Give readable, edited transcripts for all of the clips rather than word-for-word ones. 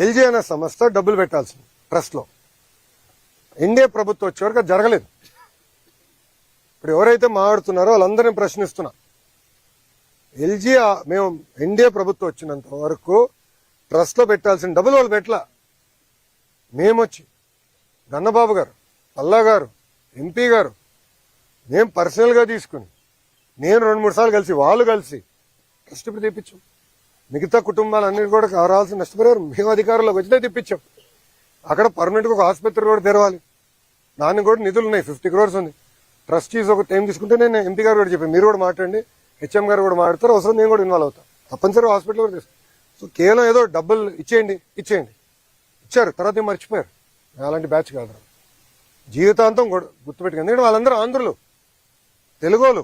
LG అనే సంస్థ డబ్బులు పెట్టాల్సింది ట్రస్ట్లో. ఎన్డీఏ ప్రభుత్వం వచ్చే వరకు అది జరగలేదు. ఇప్పుడు ఎవరైతే మాట్లాడుతున్నారో వాళ్ళందరినీ ప్రశ్నిస్తున్నా. ఎల్జీ మేము ఎన్డీఏ ప్రభుత్వం వచ్చినంత వరకు ట్రస్ట్లో పెట్టాల్సిన డబ్బులు వాళ్ళు పెట్టలా. మేమొచ్చి గన్నబాబు గారు, పల్లా గారు, ఎంపీ గారు, మేము పర్సనల్గా తీసుకుని నేను 2-3 సార్లు కలిసి వాళ్ళు కలిసి ట్రస్ట్ తెప్పించాం. మిగతా కుటుంబాలన్నీ కూడా రావాల్సిన నష్టపరిహారం మేము అధికారంలోకి వచ్చినా తెప్పించాం. అక్కడ పర్మనెంట్గా ఒక ఆసుపత్రి కూడా తెరవాలి, దానికి కూడా నిధులు ఉన్నాయి. 50 crores ఉంది. ట్రస్టీస్ ఒక టైం తీసుకుంటే నేను ఎంపీ గారు కూడా చెప్పాను, మీరు కూడా మాట్లాడండి, హెచ్ఎం గారు కూడా మాట్లాడతారు, అవసరం నేను కూడా ఇన్వాల్వ్ అవుతాను, తప్పనిసరిగా హాస్పిటల్ కూడా తీసుకుంటాను. సో కేవలం ఏదో డబ్బులు ఇచ్చేయండి ఇచ్చారు, తర్వాత ఏం మర్చిపోయారు. అలాంటి బ్యాచ్ కాదు, జీవితాంతం గుర్తుపెట్టుకుంది. ఎందుకంటే వాళ్ళందరూ ఆంధ్రులు, తెలుగోలు,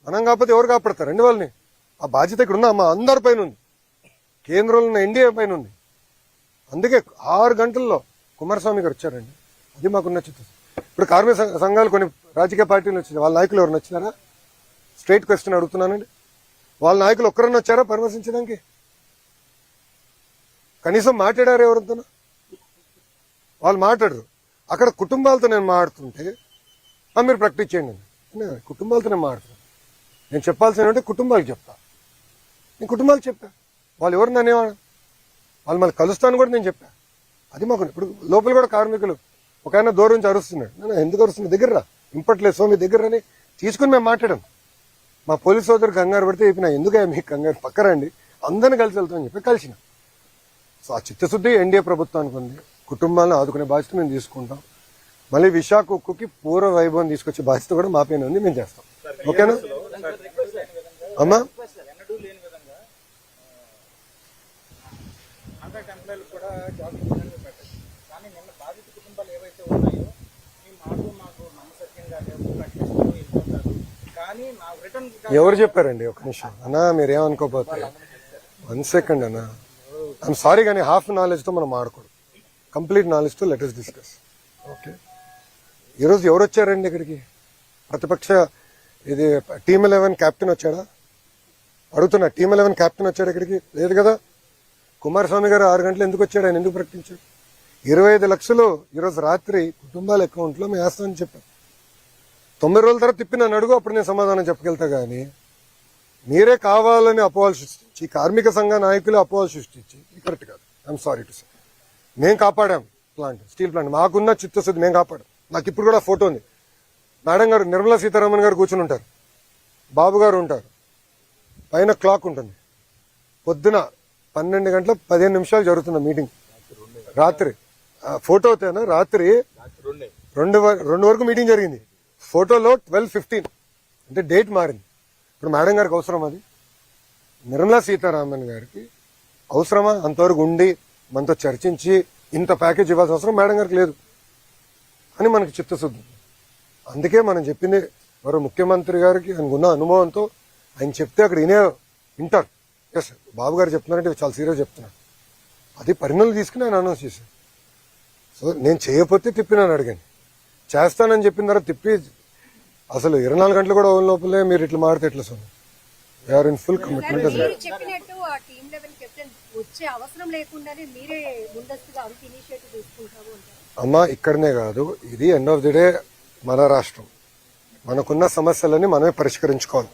మనం కాకపోతే ఎవరు కాపాడతారండి వాళ్ళని? ఆ బాధ్యత ఇక్కడ ఉందా? మా అందరి పైన ఉంది, కేంద్రంలో ఉన్న ఎన్డీఏ పైన ఉంది. అందుకే 6 గంటల్లో కుమారస్వామి గారు వచ్చారండి. అది మాకు నచ్చుతుంది. ఇప్పుడు కార్మిక సంఘాలు కొన్ని రాజకీయ పార్టీలు వచ్చినాయి, వాళ్ళ నాయకులు ఎవరు నచ్చినారా? Straight question అడుగుతున్నానండి. వాళ్ళ నాయకులు ఒక్కరన్నా వచ్చారా పరామర్శించడానికి? కనీసం మాట్లాడారు ఎవరితో? వాళ్ళు మాట్లాడరు. అక్కడ కుటుంబాలతో నేను మాట్లాడుతుంటే మీరు ప్రాక్టీస్ చేయండి. కుటుంబాలతో నేను మాట్లాడుతున్నాను. నేను చెప్పాల్సిన అంటే కుటుంబాలకు చెప్తా. నేను కుటుంబాలకు చెప్పా, వాళ్ళు ఎవరు అనేవాడు, వాళ్ళు మళ్ళీ కలుస్తాను కూడా నేను చెప్పా. అది మాకు ఇప్పుడు లోపల కూడా కార్మికులు ఒక ఆయన దూరం నుంచి అరుస్తున్నాడు. నేను ఎందుకు అరుస్తున్నా, దగ్గర రా, ఇంపట్లేదు స్వామి దగ్గర అని తీసుకుని మేము మాట్లాడాం. మా పోలీస్ సోదరు కంగారు పడితే చెప్పిన, ఎందుకు మీకు కంగారు, పక్కరండి, అందరిని కలిసి వెళ్తామని చెప్పి కలిసిన. సో ఆ చిత్తశుద్ధి ఎన్డీఏ ప్రభుత్వానికి ఉంది. కుటుంబాలను ఆదుకునే బాధ్యత మేము తీసుకుంటాం. మళ్ళీ విశాఖ ఉక్కుకి పూర్వ వైభవం తీసుకొచ్చే బాధ్యత కూడా మా పైన ఉంది, మేము చేస్తాం. ఓకేనా అమ్మా? ఎవరు చెప్పారండి? ఒక నిమిషం అన్నా, మీరేమనుకోపోతే 1 second అన్నా. ఐఎమ్ సారీ, కానీ హాఫ్ నాలెడ్జ్తో మనం ఆడకూడదు, కంప్లీట్ నాలెడ్జ్తో లెట్ us డిస్కస్. ఓకే, ఈరోజు ఎవరు వచ్చారండి ఇక్కడికి? ప్రతిపక్ష ఇది టీమ్ 11 క్యాప్టెన్ వచ్చాడా? అడుగుతున్నా, టీమ్ 11 క్యాప్టెన్ వచ్చాడు ఇక్కడికి? లేదు కదా. కుమారస్వామి గారు 6 గంటలు ఎందుకు వచ్చాడు? ఆయన ఎందుకు ప్రకటించాడు? 25 లక్షలు ఈరోజు రాత్రి కుటుంబాల అకౌంట్లో మేము వేస్తామని చెప్పాను. 90 రోజుల తర్వాత తిప్పి నన్ను అడుగు, అప్పుడు నేను సమాధానం చెప్పగలుగుతా. కానీ మీరే కావాలని అపోహలు సృష్టించి, కార్మిక సంఘ నాయకులు అపోహలు సృష్టించి, కరెక్ట్ కాదు. I'm sorry to say. మేము కాపాడాం ప్లాంట్, స్టీల్ ప్లాంట్, మాకున్న చిత్తశుద్ధి మేము కాపాడాం. నాకు ఇప్పుడు కూడా ఫోటో ఉంది. మేడం గారు, నిర్మలా సీతారామన్ గారు కూర్చుని ఉంటారు, బాబు గారు ఉంటారు, పైన క్లాక్ ఉంటుంది. పొద్దున 12 గంటల 15 నిమిషాలు జరుగుతున్న మీటింగ్. రాత్రి ఫోటో తేనా, రాత్రి 2 వరకు మీటింగ్ జరిగింది. ఫోటోలో 12:15 అంటే డేట్ మారింది. ఇప్పుడు మేడం గారికి అవసరం అది? నిర్మలా సీతారామన్ గారికి అవసరమా అంతవరకు ఉండి మనతో చర్చించి ఇంత ప్యాకేజ్ ఇవ్వాల్సిన అవసరం మేడం గారికి లేదు అని మనకి చిత్తశుద్ధి. అందుకే మనం చెప్పింది మరో ముఖ్యమంత్రి గారికి ఆయనకున్న అనుభవంతో ఆయన చెప్తే అక్కడ వింటారు. ఎస్, బాబు గారు చెప్తున్నారంటే చాలా సీరియస్ చెప్తున్నారు. అది పరిణామాలు తీసుకుని ఆయన అనౌన్స్ చేశారు. సో నేను చేయకపోతే తిప్పినాను అడిగాను, చేస్తానని చెప్పిన తర్వాత తిప్పి అసలు 24 గంటలు కూడా లోపలే మీరు ఇట్లా మాడితే ఎట్లా? Sir we are in full commitment. అమ్మా, ఇక్కడనే కాదు, ఇది ఎండ్ ఆఫ్ ది డే మన రాష్ట్రం, మనకున్న సమస్యలని మనమే పరిష్కరించుకోవాలి.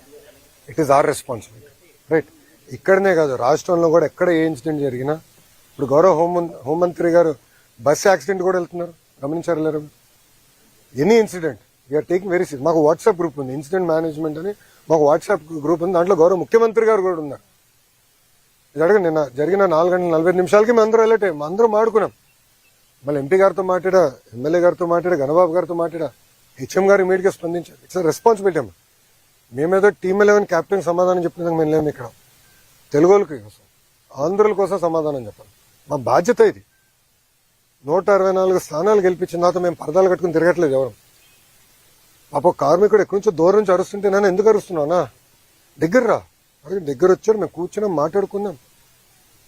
It is our responsibility, right? ఇక్కడనే కాదు, రాష్ట్రంలో కూడా ఎక్కడ ఏ ఇన్సిడెంట్ జరిగినా, ఇప్పుడు గౌరవ హోంమంత్రి గారు బస్ యాక్సిడెంట్ కూడా వెళ్తున్నారు, గమనించారు లేరు? Any incident we are taking very serious. మాకు వాట్సాప్ గ్రూప్ ఉంది, ఇన్సిడెంట్ మేనేజ్మెంట్ అని మాకు వాట్సాప్ గ్రూప్ ఉంది. దాంట్లో గౌరవ ముఖ్యమంత్రి గారు కూడా ఉన్నారు. ఇది అడగండి, నిన్న జరిగిన 4 గంటల 45 నిమిషాలకి మేము అందరూ వెళ్ళటే అందరూ మాడుకున్నాం. మళ్ళీ ఎంపీ గారితో మాట్లాడా, ఎమ్మెల్యే గారితో మాట్లాడా, గణబాబు గారితో మాట్లాడా, హెచ్ఎం గారు ఇమీడియట్గా స్పందించారు. ఇట్స్ రెస్పాన్సిబిలిటీ అమ్మా. మేమేదో టీమ్ 11 క్యాప్టెన్ సమాధానం చెప్పిన మేము లేము ఇక్కడ. తెలుగులకి కోసం, ఆంధ్రుల కోసం సమాధానం చెప్పాలి. మా బాధ్యత ఇది. 164 స్థానాలు గెలిపించిన తర్వాత మేము పరదాలు కట్టుకుని తిరగట్లేదు ఎవరు. పాప కార్మికుడు ఎక్కడి నుంచో దూరం నుంచి అరుస్తుంటే నన్ను ఎందుకు అరుస్తున్నానా? దగ్గర రా, దగ్గర వచ్చాడు, మేము కూర్చున్నాం, మాట్లాడుకున్నాం.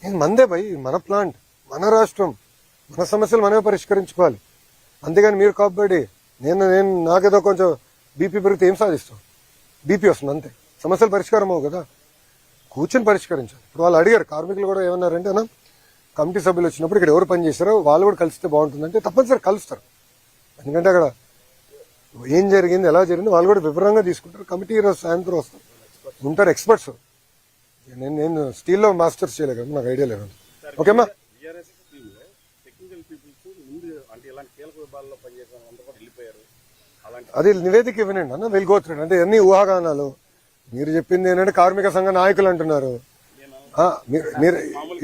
నేను మందే భయ్, మన ప్లాంట్, మన రాష్ట్రం, మన సమస్యలు మనమే పరిష్కరించుకోవాలి. అంతేగాని మీరు కాబట్టి నేను నాకేదో కొంచెం బీపీ పెరిగితే ఏం సాధిస్తాం? బీపీ వస్తుంది అంతే, సమస్యలు పరిష్కారం అవ్వు కదా. కూర్చొని పరిష్కరించాలి. ఇప్పుడు వాళ్ళు అడిగారు, కార్మికులు కూడా ఏమన్నారంటే, అన్న కమిటీ సభ్యులు వచ్చినప్పుడు ఇక్కడ ఎవరు పని చేశారో వాళ్ళు కూడా కలిస్తే బాగుంటుందంటే తప్పనిసరి కలుస్తారు. ఎందుకంటే అక్కడ ఏం జరిగింది, ఎలా జరిగింది వాళ్ళు కూడా వివరంగా తీసుకుంటారు. కమిటీ ఈరోజు సాయంత్రం వస్తారు, ఉంటారు ఎక్స్పర్ట్స్. నేను స్టీల్లో మాస్టర్స్ చేయలేదు కదా, నాకు ఐడియా లేదు. ఓకేమ్మా, అది నివేదిక ఇవ్వనండి అన్న, వీళ్ళు గోత్రండి అంటే అన్ని ఊహాగానాలు. మీరు చెప్పింది ఏంటంటే కార్మిక సంఘ నాయకులు అంటున్నారు. మీరు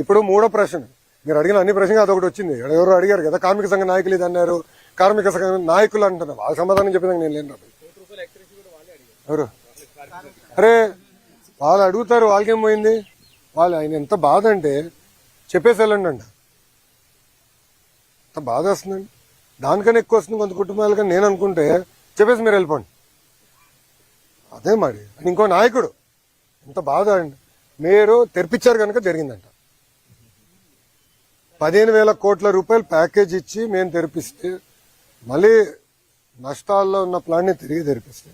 ఇప్పుడు మూడో ప్రశ్న మీరు అడిగిన అన్ని ప్రశ్నలు అదొకటి వచ్చింది. ఎవరు అడిగారు కదా కార్మిక సంఘ నాయకులు ఇది అన్నారు, కార్మిక సంఘ నాయకులు అంటున్నారు. వాళ్ళ సమాధానం చెప్పినాక నేను లేను. ఎవరు అరే వాళ్ళు అడుగుతారు, వాళ్ళకేం పోయింది. వాళ్ళు ఆయన ఎంత బాధ అంటే చెప్పేసి వెళ్ళండి అంట, ఎంత బాధ వస్తుందండి. దానికన్నా ఎక్కువ వస్తుంది కొంత కుటుంబాలు. కానీ నేను అనుకుంటే చెప్పేసి మీరు వెళ్ళిపోండి, అదే మరి. ఇంకో నాయకుడు ఎంత బాధ అండి. మీరు తెరిపించారు కనుక జరిగిందంట. 15,000 కోట్ల రూపాయలు ప్యాకేజ్ ఇచ్చి మేము తెరిపిస్తే, మళ్ళీ నష్టాల్లో ఉన్న ప్లాన్ని తిరిగి తెరిపిస్తే,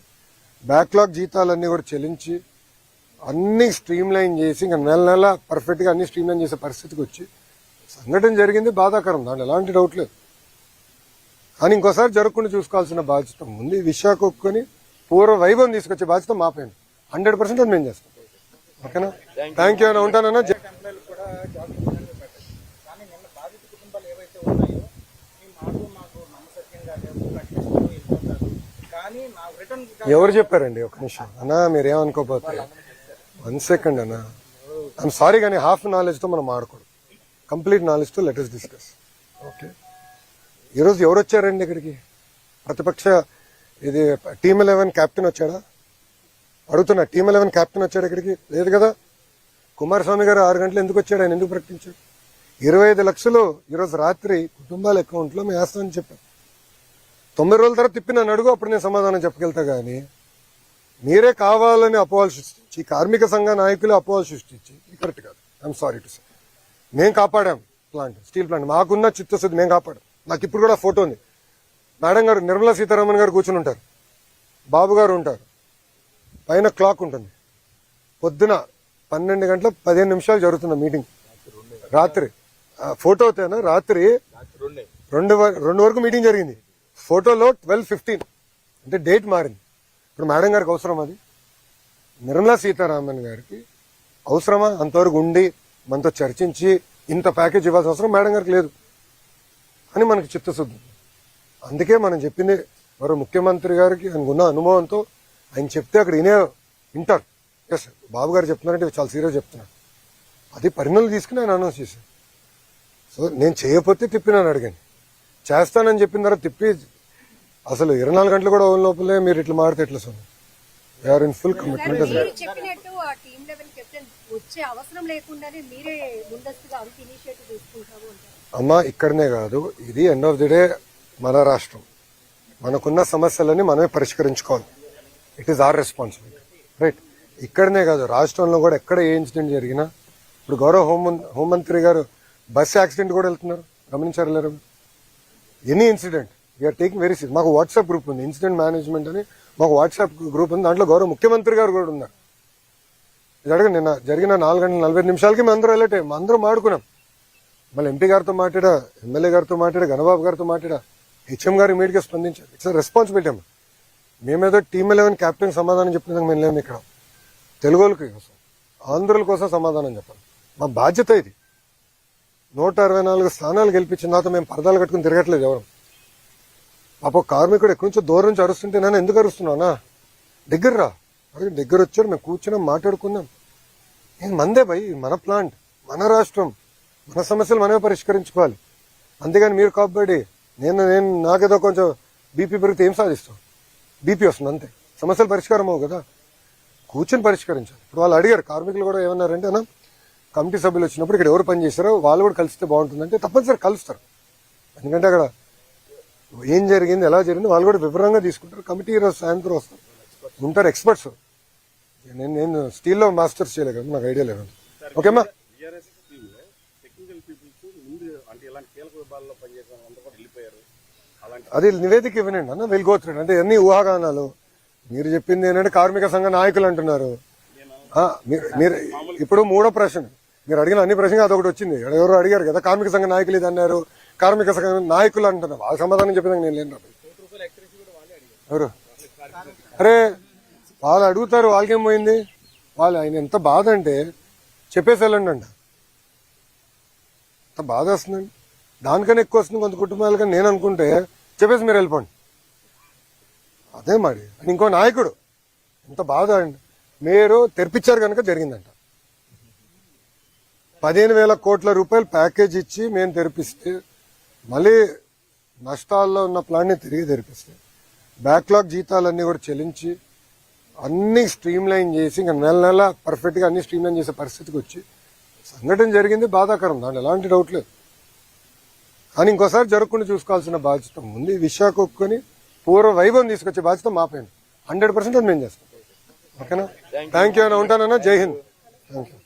బ్యాక్లాగ్ జీతాలన్నీ కూడా చెల్లించి అన్ని స్ట్రీమ్ లైన్ చేసి ఇంకా నెల పర్ఫెక్ట్ గా అన్ని స్ట్రీమ్ లైన్ చేసే పరిస్థితికి వచ్చి సంఘటన జరిగింది. బాధాకరం, దాంట్లో ఎలాంటి డౌట్ లేదు. కానీ ఇంకోసారి జరగకుండా చూసుకోవాల్సిన బాధ్యత ఉంది. విశాఖ ఒప్పుకొని పూర్వ వైభవం తీసుకొచ్చే బాధ్యత మాపైన 100% అది మేము చేస్తాం. ఓకేనా, థ్యాంక్ యూ అన్న, ఉంటానన్నా. ఎవరు చెప్పారండి? ఒక నిమిషం అన్నా, మీరేమనుకోపోతే 1 సెకండ్ అన్నా. ఐఎమ్ సారీ కానీ హాఫ్ నాలెడ్జ్ తో మనం ఆడకూడదు. కంప్లీట్ నాలెడ్జ్ తో లెట్ us డిస్కస్. ఓకే, ఈరోజు ఎవరు వచ్చారండి ఇక్కడికి? ప్రతిపక్ష ఇది టీమ్ 11 కెప్టెన్ వచ్చాడా? అడుగుతున్నా, టీమ్ 11 కెప్టెన్ వచ్చాడు ఇక్కడికి? లేదు కదా. కుమారస్వామి గారు 6 గంటలు ఎందుకు వచ్చాడు? ఆయన ఎందుకు ప్రకటించాడు? 25 లక్షలు ఈరోజు రాత్రి కుటుంబాల అకౌంట్ లో మేము వేస్తామని చెప్పాను. 9 రోజుల తర్వాత తిప్పి నన్ను అడుగు, అప్పుడు నేను సమాధానం చెప్పగలుగుతా. కానీ మీరే కావాలని అపోహలు సృష్టించి, కార్మిక సంఘ నాయకులు అపోహలు సృష్టించి, కరెక్ట్ కాదు. I'm sorry to say. మేము కాపాడాం ప్లాంట్, స్టీల్ ప్లాంట్, మాకున్న చిత్తశుద్ధి మేము కాపాడాం. నాకు ఇప్పుడు కూడా ఫోటో ఉంది. మేడం గారు, నిర్మలా సీతారామన్ గారు కూర్చుని ఉంటారు, బాబు గారు ఉంటారు, పైన క్లాక్ ఉంటుంది. పొద్దున 12 గంటల 15 నిమిషాలు జరుగుతున్న మీటింగ్. రాత్రి ఫోటో అవుతాయినా, రాత్రి 2 వరకు మీటింగ్ జరిగింది. ఫోటోలో 12:15 అంటే డేట్ మారింది. ఇప్పుడు మేడం గారికి అవసరం అది? నిర్మలా సీతారామన్ గారికి అవసరమా అంతవరకు ఉండి మనతో చర్చించి ఇంత ప్యాకేజ్ ఇవ్వాల్సిన అవసరం మేడం గారికి లేదు అని మనకి చిత్తశుద్ధి. అందుకే మనం చెప్పింది మరో ముఖ్యమంత్రి గారికి ఆయనకున్న అనుభవంతో ఆయన చెప్తే అక్కడ వింటారు. ఎస్, బాబు గారు చెప్తున్నారంటే చాలా సీరియస్ చెప్తున్నారు. అది పరిణామాలు తీసుకుని ఆయన అనౌన్స్ చేశారు. సో నేను చేయకపోతే తిప్పినాను అడిగాను, చేస్తానని చెప్పిన తర్వాత తిప్పి అసలు 24 గంటలు కూడా ఓన్ లోపలే మీరు ఇట్లా మాడితే ఎట్లా? Sir we are in full commitment. అమ్మా, ఇక్కడనే కాదు, ఇది ఎండ్ ఆఫ్ ది డే మన రాష్ట్రం, మనకున్న సమస్యలన్నీ మనమే పరిష్కరించుకోవాలి. It is our responsibility, right? ఇక్కడనే కాదు, రాష్ట్రంలో కూడా ఎక్కడ ఏ ఇన్సిడెంట్ జరిగినా, ఇప్పుడు గౌరవ హోంమంత్రి గారు బస్ యాక్సిడెంట్ కూడా వెళ్తున్నారు, గమనించారు లేరు? Any incident we are taking very serious. మాకు వాట్సాప్ గ్రూప్ ఉంది, ఇన్సిడెంట్ మేనేజ్మెంట్ అని మాకు వాట్సాప్ గ్రూప్ ఉంది. దాంట్లో గౌరవ ముఖ్యమంత్రి గారు కూడా ఉన్నారు. ఇది అడగండి, నిన్న జరిగిన 4:45 మేము అందరూ వెళ్ళటే అందరం ఆడుకున్నాం. మళ్ళీ ఎంపీ గారితో మాట్లాడా, ఎమ్మెల్యే గారితో మాట్లాడా, గణబాబు గారితో మాట్లాడా, హెచ్ఎం గారు ఇమీడియట్ గా స్పందించారు. ఇట్స్ రెస్పాన్సిబిలిటీ అమ్మా. మేమేదో టీమ్ 11 కెప్టెన్ సమాధానం చెప్పినందుకు మేము లేము ఇక్కడ. తెలుగు వాళ్ళకి కోసం, ఆంధ్రుల కోసం సమాధానం చెప్పాలి. మా బాధ్యత ఇది. 164 స్థానాలు గెలిపించిన తర్వాత మేము పరదాలు కట్టుకుని తిరగట్లేదు ఎవరు. పాప కార్మికుడు ఎక్కడి నుంచో దూరం నుంచి అరుస్తుంటే నేను ఎందుకు అరుస్తున్నానా? దగ్గర రా, అడిగి దగ్గర వచ్చారు, మేము కూర్చున్నాం, మాట్లాడుకున్నాం. నేను మందే భయ్, మన ప్లాంట్, మన రాష్ట్రం, మన సమస్యలు మనమే పరిష్కరించుకోవాలి. అంతేగాని మీరు కాబట్టి నేను నాకేదో కొంచెం బీపీ పెరిగితే ఏం సాధిస్తాం? బీపీ వస్తుంది అంతే, సమస్యలు పరిష్కారం అవ్వు కదా. కూర్చొని పరిష్కరించాలి. ఇప్పుడు వాళ్ళు అడిగారు, కార్మికులు కూడా ఏమన్నారంటే అన్న, కమిటీ సభ్యులు వచ్చినప్పుడు ఇక్కడ ఎవరు పని చేశారో వాళ్ళు కూడా కలిస్తే బాగుంటుందంటే తప్పనిసరి కలుస్తారు. ఎందుకంటే అక్కడ ఏం జరిగింది, ఎలా జరిగింది వాళ్ళు కూడా వివరంగా తీసుకుంటారు. కమిటీ ఈరోజు సాయంత్రం వస్తారు, ఉంటారు ఎక్స్పర్ట్స్. నేను స్టీల్లో మాస్టర్స్ చేయలేదు కదా, నాకు ఐడియా లేదు. ఓకేమ్మా, అది నివేదిక ఇవ్వనండి అన్న, వీళ్ళు గోత్రండి అంటే అన్ని ఊహాగానాలు. మీరు చెప్పింది ఏంటంటే కార్మిక సంఘ నాయకులు అంటున్నారు. మీరు ఇప్పుడు మూడో ప్రశ్న మీరు అడిగిన అన్ని ప్రశ్నలు అదొకటి వచ్చింది. ఎవరు అడిగారు కదా, కార్మిక సంఘ నాయకులు ఇది అన్నారు, కార్మిక సంఘ నాయకులు అంటున్నారు. వాళ్ళ సమాధానం చెప్పేదానికి నేను లేను. ఎవరు అరే వాళ్ళు అడుగుతారు, వాళ్ళకేం పోయింది? వాళ్ళు ఆయన ఎంత బాధ అంటే చెప్పేసి వెళ్ళండి అంట. ఎంత బాధ వస్తుందండి. దానికన్నా ఎక్కువ వస్తుంది కొంత కుటుంబాలు. కానీ నేను అనుకుంటే చెప్పేసి మీరు వెళ్ళిపోండి. అదే మరి ఇంకో నాయకుడు ఎంత బాధ అండి. మీరు తెరిపించారు కనుక జరిగిందంట. 15,000 కోట్ల రూపాయలు ప్యాకేజ్ ఇచ్చి మేము తెరిపిస్తే, మళ్ళీ నష్టాల్లో ఉన్న ప్లాన్ని తిరిగి తెరిపిస్తే, బ్యాక్లాగ్ జీతాలన్నీ కూడా చెల్లించి అన్ని స్ట్రీమ్ లైన్ చేసి ఇంకా నెల పర్ఫెక్ట్ గా అన్ని స్ట్రీమ్ లైన్ చేసే పరిస్థితికి వచ్చి సంఘటన జరిగింది. బాధాకరం, దాంట్లో ఎలాంటి డౌట్ లేదు. కానీ ఇంకోసారి జరగకుండా చూసుకోవాల్సిన బాధ్యత ముందు. విశాఖ ఒప్పుకొని పూర్వ వైభవం తీసుకొచ్చే బాధ్యత మా పైన 100% అది మేము చేస్తాం. ఓకేనా? థ్యాంక్ యూ అన్న, ఉంటానన్నా. జై హింద్. Thank you.